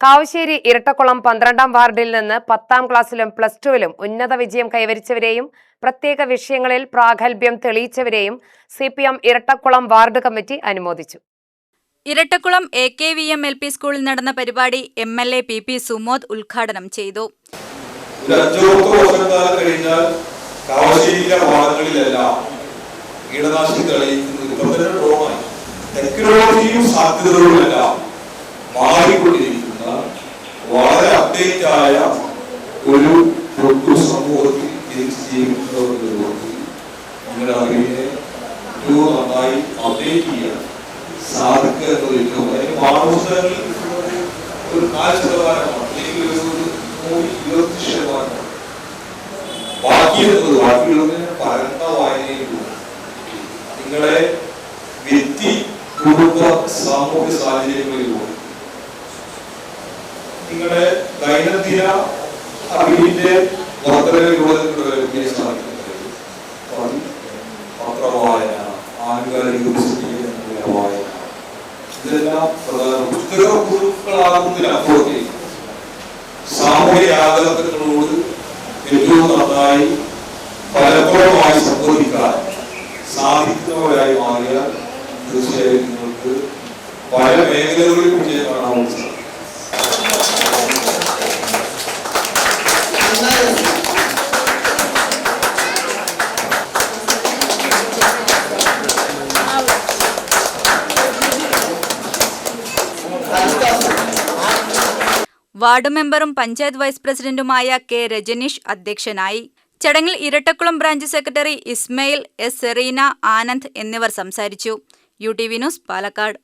കാവശ്ശേരി ഇരട്ടക്കുളം 12ാം വാർഡിൽ നിന്ന് 10ാം ക്ലാസ്സിലും പ്ലസ് ടുവിലും ഉന്നത വിജയം കൈവരിച്ചവരെയും പ്രത്യേക വിഷയങ്ങളിൽ പ്രാഗൽഭ്യം തെളിയിച്ചവരെയും CPM ഇരട്ടക്കുളം വാർഡ് കമ്മിറ്റി അനുമോദിച്ചു. ഇരട്ടക്കുളം AKVM LP സ്കൂളിൽ നടന്ന പരിപാടി MLA PP സുമോദ് ഉദ്ഘാടനം ചെയ്തു. വളരെ അപ്ഡേറ്റ് ആയ ഒരു സമൂഹത്തിൽ നിങ്ങളുടെ അറിവിനെ ഏറ്റവും നന്നായി അപ്ഡേറ്റ് ചെയ്യാൻ സാധിക്കുക എന്നതിൽ പാഠപുസ്തകങ്ങളിൽ ഒരു 4% അല്ലെങ്കിൽ ഒരു 20%. ബാക്കിയുള്ളതിന് പരന്ന വായനയിലൂടെ നിങ്ങളുടെ വ്യക്തി കുടുംബ സാമൂഹ്യ സാഹചര്യങ്ങളിലൂടെ നിങ്ങളുടെ ദൈനംദിന അറിവിന്റെ വർധനയിലൂടെ നിങ്ങളുടെ സാധിക്കുന്നത് പത്രവായന, ആനുകാലിക വായന, ഇതെല്ലാം പ്രധാന പുസ്തകങ്ങളാകുന്നതിനപ്പുറത്തെ സാമൂഹ്യ ആഗ്രഹങ്ങളോട് ഏറ്റവും നന്നായി ഫലപ്രദമായി സംവദിക്കാൻ സാധിക്കുന്നവരായി മാറിയാൽ തീർച്ചയായും നിങ്ങൾക്ക് പല മേഖലകളിൽ വിജയം കാണാൻ സാധിക്കും. വാർഡ് മെമ്പറും പഞ്ചായത്ത് വൈസ് പ്രസിഡന്റുമായ K. രജനീഷ് അധ്യക്ഷനായി. ചടങ്ങിൽ Irattakulam branch secretary Ismail, S. Serena, Anand എന്നിവർ സംസാരിച്ചു. UTV news, Palakkad.